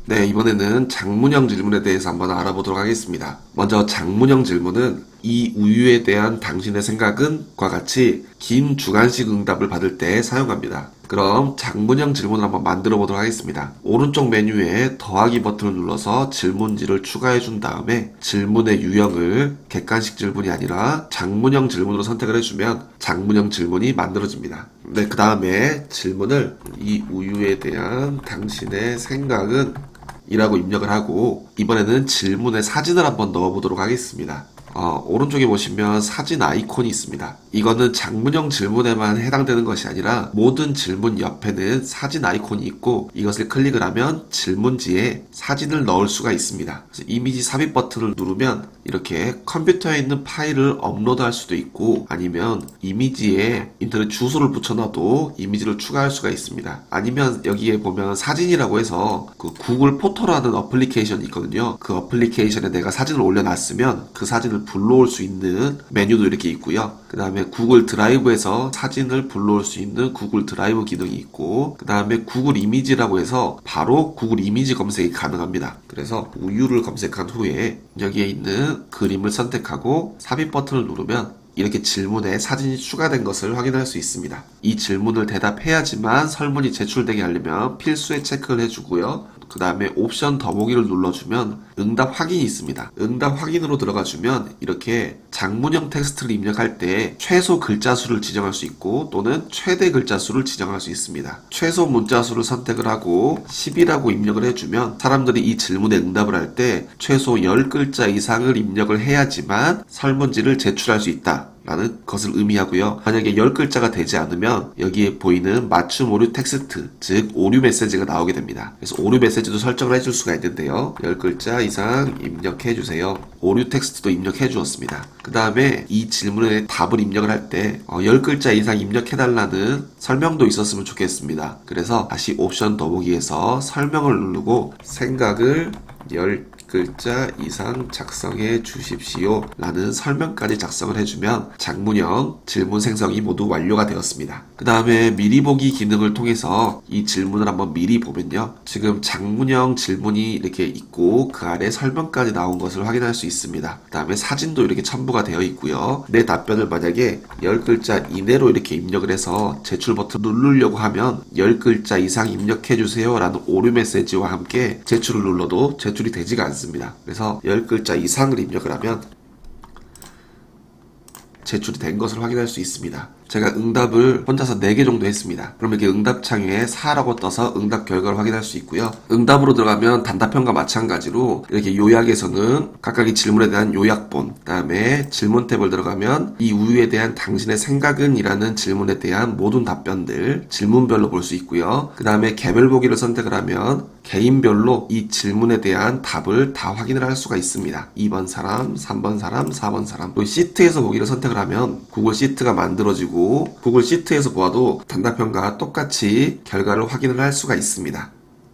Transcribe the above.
네, 이번에는 장문형 질문에 대해서 한번 알아보도록 하겠습니다. 먼저 장문형 질문은 이 우유에 대한 당신의 생각은? 과 같이 긴 주관식 응답을 받을 때 사용합니다. 그럼 장문형 질문을 한번 만들어 보도록 하겠습니다. 오른쪽 메뉴에 더하기 버튼을 눌러서 질문지를 추가해 준 다음에 질문의 유형을 객관식 질문이 아니라 장문형 질문으로 선택을 해주면 장문형 질문이 만들어집니다. 네, 그 다음에 질문을 이 우유에 대한 당신의 생각은? 이라고 입력을 하고 이번에는 질문에 사진을 한번 넣어보도록 하겠습니다. 오른쪽에 보시면 사진 아이콘이 있습니다. 이거는 장문형 질문에만 해당되는 것이 아니라 모든 질문 옆에는 사진 아이콘이 있고 이것을 클릭을 하면 질문지에 사진을 넣을 수가 있습니다. 그래서 이미지 삽입 버튼을 누르면 이렇게 컴퓨터에 있는 파일을 업로드할 수도 있고 아니면 이미지에 인터넷 주소를 붙여놔도 이미지를 추가할 수가 있습니다. 아니면 여기에 보면 사진이라고 해서 그 구글 포토라는 어플리케이션이 있거든요. 그 어플리케이션에 내가 사진을 올려놨으면 그 사진을 불러올 수 있는 메뉴도 이렇게 있고요. 그 다음에 구글 드라이브에서 사진을 불러올 수 있는 구글 드라이브 기능이 있고 그 다음에 구글 이미지라고 해서 바로 구글 이미지 검색이 가능합니다. 그래서 우유를 검색한 후에 여기에 있는 그림을 선택하고 삽입 버튼을 누르면 이렇게 질문에 사진이 추가된 것을 확인할 수 있습니다. 이 질문을 대답해야지만 설문이 제출되게 하려면 필수에 체크를 해주고요. 그 다음에 옵션 더보기를 눌러주면 응답 확인이 있습니다. 응답 확인으로 들어가주면 이렇게 장문형 텍스트를 입력할 때 최소 글자 수를 지정할 수 있고 또는 최대 글자 수를 지정할 수 있습니다. 최소 문자 수를 선택을 하고 10이라고 입력을 해주면 사람들이 이 질문에 응답을 할 때 최소 10글자 이상을 입력을 해야지만 설문지를 제출할 수 있다 라는 것을 의미하고요. 만약에 10글자가 되지 않으면 여기에 보이는 맞춤 오류 텍스트, 즉 오류 메시지가 나오게 됩니다. 그래서 오류 메시지도 설정을 해줄 수가 있는데요. 10글자 이상 입력해 주세요. 오류 텍스트도 입력해 주었습니다. 그 다음에 이 질문에 답을 입력을 할 때 10글자 이상 입력해 달라는 설명도 있었으면 좋겠습니다. 그래서 다시 옵션 더보기에서 설명을 누르고 생각을 10글자 이상 작성해 주십시오 라는 설명까지 작성을 해주면 장문형 질문 생성이 모두 완료가 되었습니다. 그 다음에 미리 보기 기능을 통해서 이 질문을 한번 미리 보면요. 지금 장문형 질문이 이렇게 있고 그 아래 설명까지 나온 것을 확인할 수 있습니다. 그 다음에 사진도 이렇게 첨부가 되어 있고요. 내 답변을 만약에 10글자 이내로 이렇게 입력을 해서 제출 버튼 누르려고 하면 10글자 이상 입력해 주세요 라는 오류 메시지와 함께 제출을 눌러도 제출이 되지가 않습니다. 그래서 10글자 이상을 입력을 하면 제출이 된 것을 확인할 수 있습니다. 제가 응답을 혼자서 4개 정도 했습니다. 그럼 이렇게 응답 창에 4라고 떠서 응답 결과를 확인할 수 있고요. 응답으로 들어가면 단답형과 마찬가지로 이렇게 요약에서는 각각의 질문에 대한 요약본, 그 다음에 질문 탭을 들어가면 이 우유에 대한 당신의 생각은? 이라는 질문에 대한 모든 답변들 질문별로 볼 수 있고요. 그 다음에 개별 보기를 선택을 하면 개인별로 이 질문에 대한 답을 다 확인을 할 수가 있습니다. 2번 사람, 3번 사람, 4번 사람. 또 시트에서 보기를 선택을 하면 구글 시트가 만들어지고 구글 시트에서 보아도 단답형과 똑같이 결과를 확인을 할 수가 있습니다.